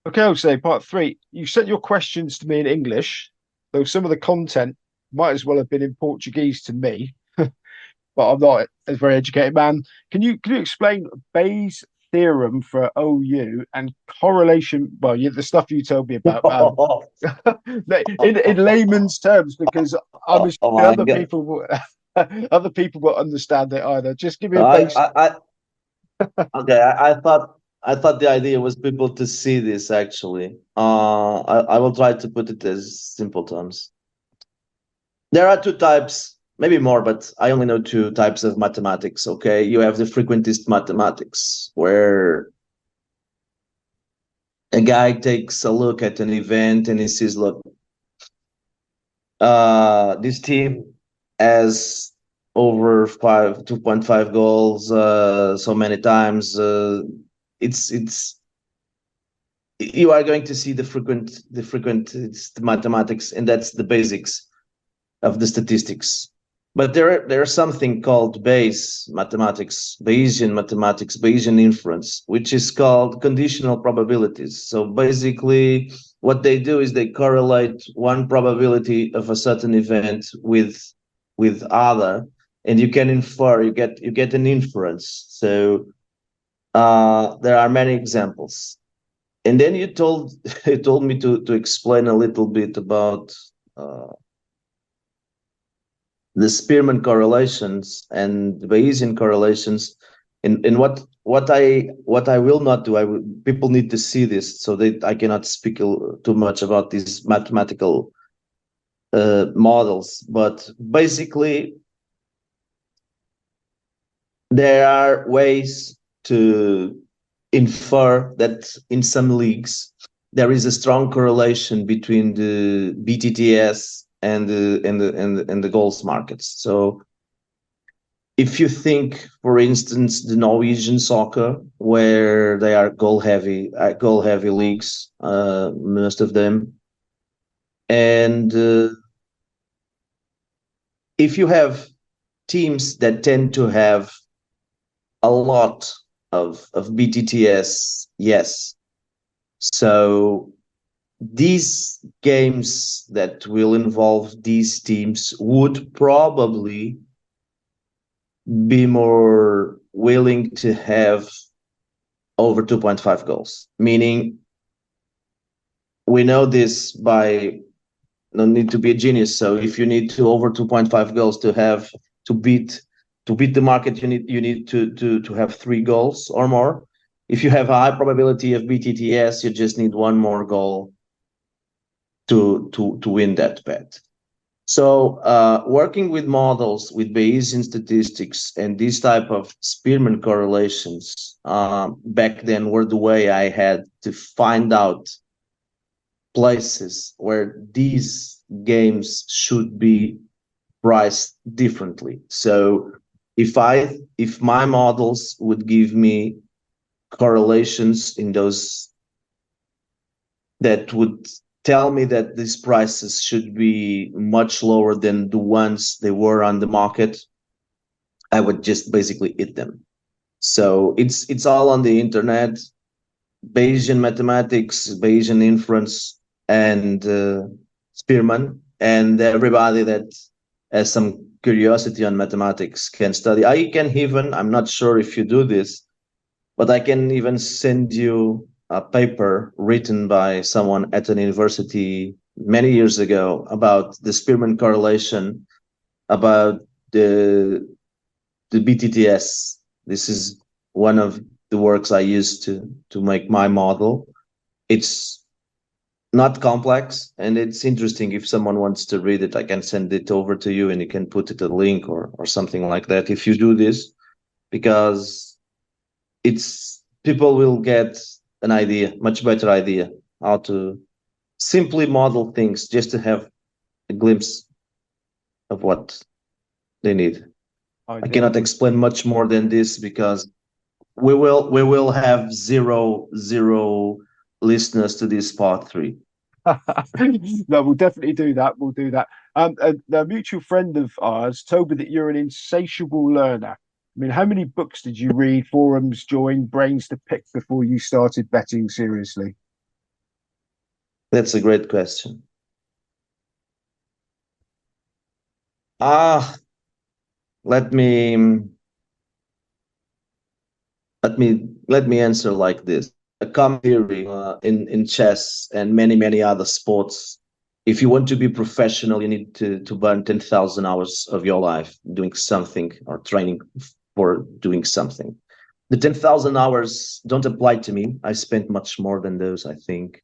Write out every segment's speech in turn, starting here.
Okay, I'll say part three. You sent your questions to me in English, though some of the content might as well have been in Portuguese to me, but I'm not a very educated man. Can you explain Bayes' theorem for OU and correlation? Well, yeah, the stuff you told me about, Oh in layman's terms, because I'm assuming my God. other people will understand it either. Just give me a I, base. I, I okay. I thought the idea was people to see this actually. I will try to put it as simple terms. There are two types, maybe more, but I only know two types of mathematics. Okay, you have the frequentist mathematics, where a guy takes a look at an event and he says, "Look, this team has over 2.5 goals so many times. It's you are going to see the frequent it's the mathematics, and that's the basics of the statistics. But there's something called Bayesian mathematics, Bayesian inference, which is called conditional probabilities. So basically, what they do is they correlate one probability of a certain event with other, and you can infer. You get an inference. So there are many examples. And then you told you told me to explain a little bit about uh, the Spearman correlations and the Bayesian correlations. And what I will not do, people need to see this, so that I cannot speak too much about these mathematical models. But basically, there are ways to infer that in some leagues there is a strong correlation between the BTTS and the goals markets. So if you think, for instance, the Norwegian soccer, where they are goal heavy leagues, most of them, and if you have teams that tend to have a lot of BTTS, yes. So these games that will involve these teams would probably be more willing to have over 2.5 goals. Meaning, we know this by no need to be a genius. So if you need to over 2.5 goals to beat to beat the market, you need to have 3 goals or more. If you have a high probability of BTTS, you just need one more goal to win that bet. So working with models with Bayesian statistics and these type of Spearman correlations back then were the way I had to find out places where these games should be priced differently. So if my models would give me correlations in those that would tell me that these prices should be much lower than the ones they were on the market, I would just basically eat them. So it's all on the internet. Bayesian mathematics, Bayesian inference, and Spearman, and everybody that has some curiosity on mathematics can study. I'm not sure if you do this, but I can even send you a paper written by someone at an university many years ago about the Spearman correlation, about the the BTTS. This is one of the works I used to make my model. It's not complex, and it's interesting. If someone wants to read it, I can send it over to you, and you can put it a link or something like that if you do this, because it's people will get an idea, much better idea, how to simply model things just to have a glimpse of what they need. I Ideal. cannot explain much more than this because we will have zero listeners to this part three. No, we'll definitely do that. We'll do that. A mutual friend of ours told me that you're an insatiable learner. I mean, how many books did you read, forums join, brains to pick before you started betting seriously? That's a great question. Ah, let me let me answer like this. A common theory in chess and many other sports. If you want to be professional, you need to burn 10,000 hours of your life doing something or training for doing something. The 10,000 hours don't apply to me. I spent much more than those, I think,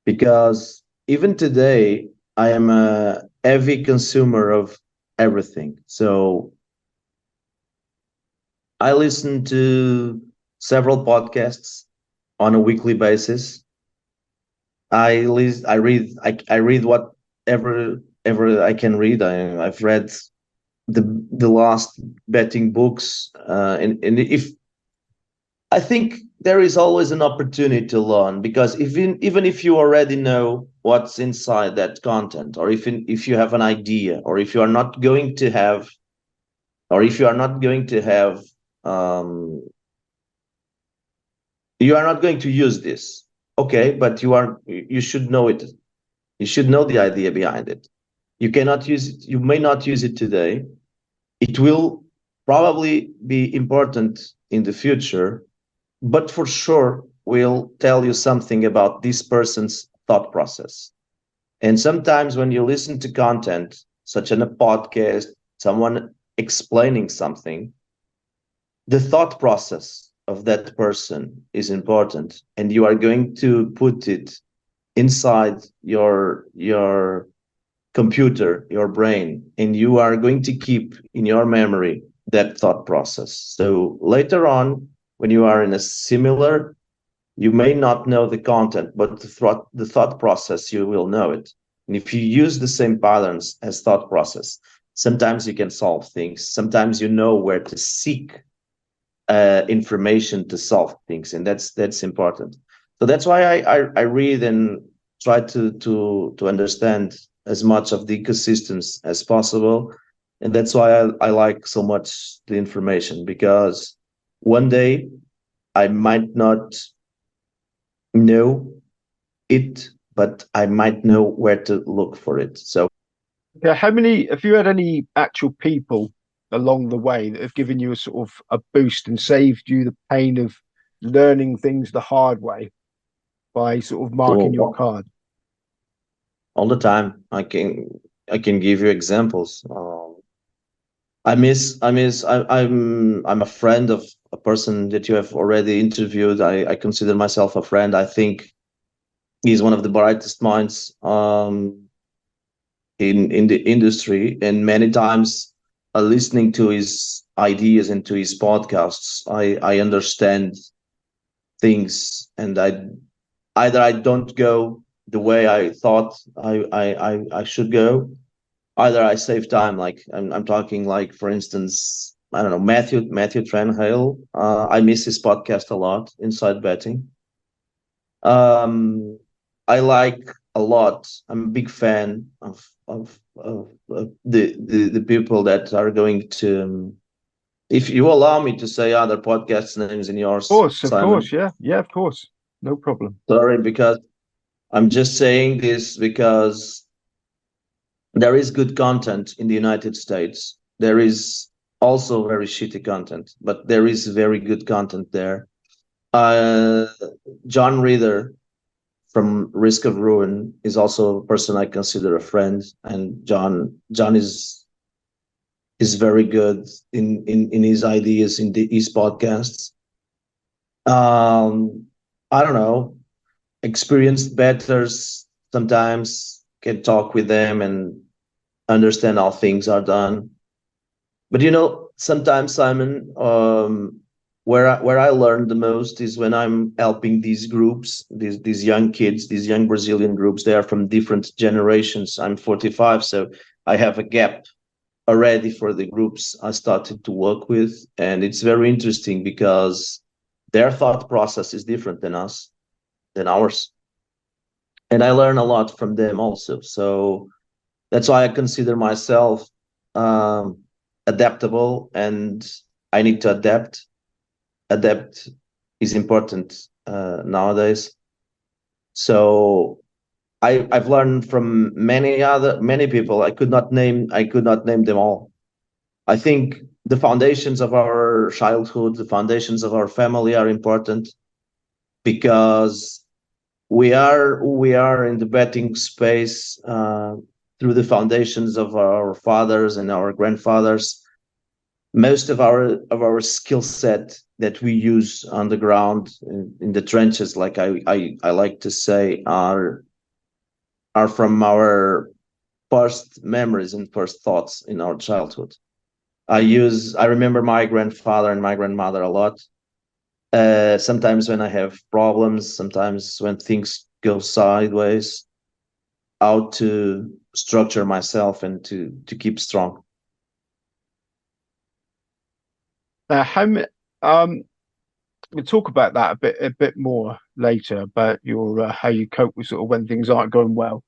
because even today I am a heavy consumer of everything. So I listen to several podcasts on a weekly basis. I read whatever I can read. I've read the last betting books, and if I think there is always an opportunity to learn, because even if you already know what's inside that content, or if you have an idea, or if you are not going to have, or if you are not going to have, um, you are not going to use this, okay, but you should know it. You should know the idea behind it. You cannot use it. You may not use it today. It will probably be important in the future, but for sure will tell you something about this person's thought process. And sometimes when you listen to content, such as a podcast, someone explaining something, the thought process of that person is important, and you are going to put it inside your computer, your brain, and you are going to keep in your memory that thought process. So later on, when you are in a similar, you may not know the content, but the thought process, you will know it. And if you use the same patterns as thought process, sometimes you can solve things. Sometimes you know where to seek information to solve things, and that's important. So that's why I read and try to understand as much of the ecosystems as possible, and that's why I like so much the information, because one day I might not know it, but I might know where to look for it. So Yeah, how many have you had any actual people along the way that have given you a sort of a boost and saved you the pain of learning things the hard way by sort of marking your all, card? all the time, I can give you examples. I'm a friend of a person that you have already interviewed. I consider myself a friend. I think he's one of the brightest minds in the industry, and many times listening to his ideas and to his podcasts, I understand things, and I don't go the way I thought I should go. Either I save time, like I'm talking, like, for instance, I don't know, Matthew Tranhale. I miss his podcast a lot, Inside Betting. Um, I like a lot. I'm a big fan of the people that are going to. If you allow me to say other podcast names in yours, Of course, Simon, yeah, yeah, of course, no problem. sorry, because I'm just saying this because there is good content in the United States. There is also very shitty content, but there is very good content there. Uh, John Reader from Risk of Ruin is also a person I consider a friend, and John is very good in his ideas in his podcasts. Um, I don't know, experienced betters sometimes can talk with them and understand how things are done. But sometimes, Simon, where I learn the most is when I'm helping these groups, these young kids, these young Brazilian groups. They are from different generations. I'm 45, so I have a gap already for the groups I started to work with, and it's very interesting because their thought process is different than ours, and I learn a lot from them also. So that's why I consider myself um, adaptable, and I need to adapt. Adapt is important nowadays. So I've learned from many people. I could not name them all. I think the foundations of our childhood, the foundations of our family are important because we are in the betting space through the foundations of our fathers and our grandfathers. Most of our skill set that we use on the ground in the trenches, like I like to say, are from our first memories and first thoughts in our childhood. I remember my grandfather and my grandmother a lot. Sometimes when I have problems, sometimes when things go sideways, how to structure myself and to keep strong. How many? We'll talk about that a bit more later about your how you cope with sort of when things aren't going well.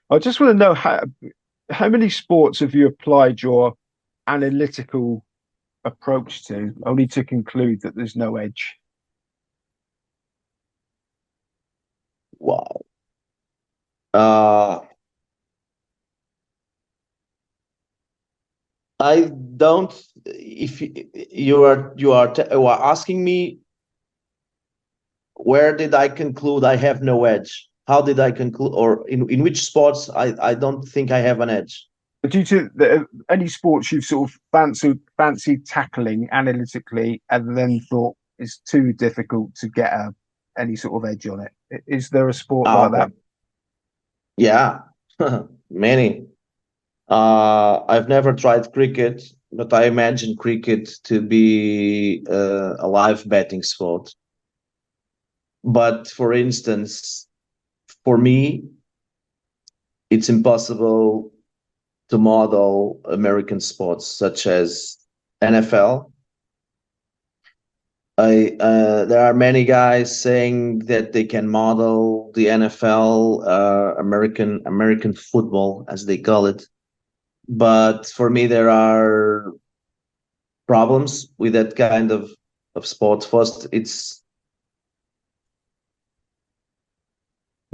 I just want to know how many sports have you applied your analytical approach to, only to conclude that there's no edge? Wow. Uh, I don't. If you are asking me, where did I conclude I have no edge? How did I conclude, or in which sports I don't think I have an edge? Due to any sports you've sort of fancied tackling analytically and then thought it's too difficult to get any sort of edge on it. Is there a sport Ah, like that? okay. Yeah, many. I've never tried cricket, but I imagine cricket to be a live betting sport. But for instance, for me, it's impossible to model American sports such as NFL. There are many guys saying that they can model the NFL, American football, as they call it. But for me, there are problems with that kind of sport. First, it's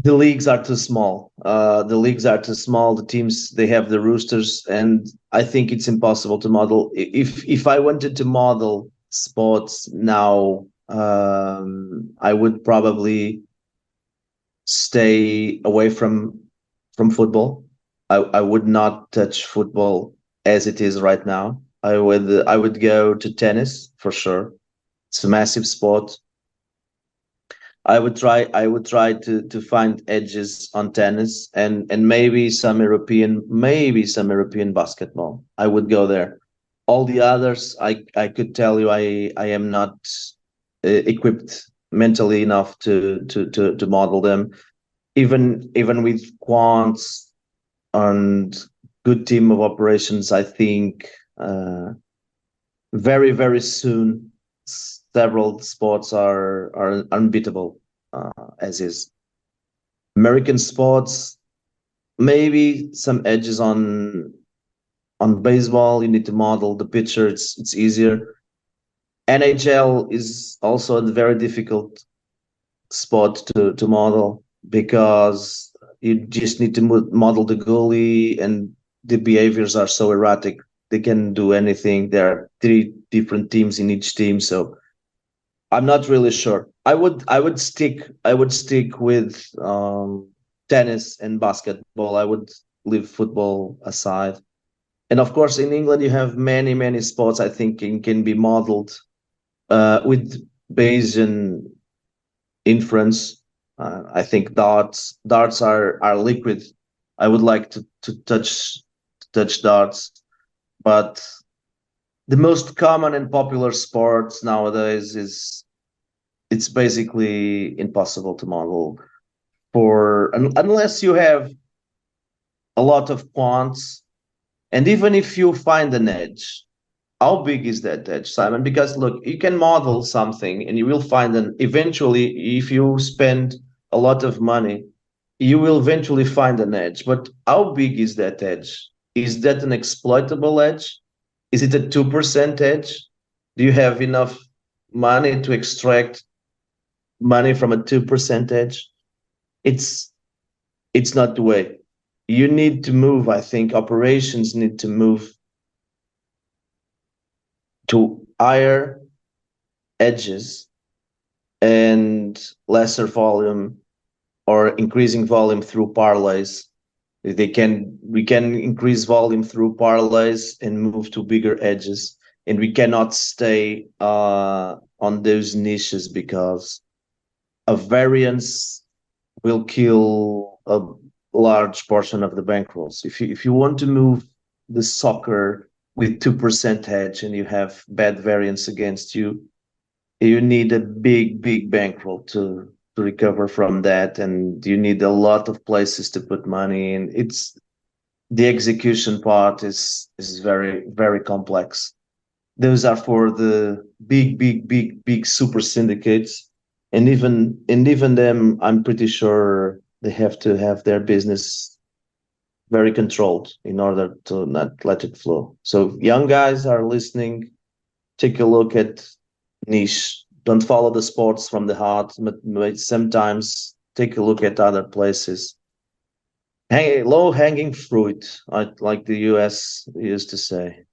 the leagues are too small. The leagues are too small. The teams, they have the roosters, and I think it's impossible to model. If I wanted to model sports now, I would probably stay away from football. I would not touch football as it is right now. I would go to tennis for sure. It's a massive sport. I would try to find edges on tennis and maybe some European basketball. I would go there. All the others, I could tell you I am not equipped mentally enough to model them. Even with quants and good team of operations, I think very very soon several sports are unbeatable as is. American sports, maybe some edges on baseball. You need to model the pitcher. It's easier. NHL is also a very difficult sport to model because you just need to model the goalie, and the behaviors are so erratic. They can do anything. There are three different teams in each team, so I'm not really sure. I would stick with tennis and basketball. I would leave football aside. And of course, in England, you have many sports I think can be modeled with Bayesian inference. I think darts are liquid. I would like to touch darts, but the most common and popular sports nowadays is it's basically impossible to model unless you have a lot of quants, and even if you find an edge, how big is that edge, Simon? Because look, you can model something and you will find an eventually, if you spend a lot of money, you will eventually find an edge. But how big is that edge? Is that an exploitable edge? Is it a 2% edge? Do you have enough money to extract money from a 2% edge? It's it's not the way. You need to move. I think operations need to move to higher edges and lesser volume, or increasing volume through parlays. We can increase volume through parlays and move to bigger edges, and we cannot stay on those niches, because a variance will kill a large portion of the bankrolls. If you want to move the soccer with 2% hedge and you have bad variance against you, you need a big bankroll to recover from that, and you need a lot of places to put money in. It's the execution part is very complex. Those are for the big super syndicates, and even them, I'm pretty sure they have to have their business very controlled in order to not let it flow. So young guys are listening, take a look at niche. Don't follow the sports from the heart, but sometimes take a look at other places. Low hanging fruit, like the US used to say.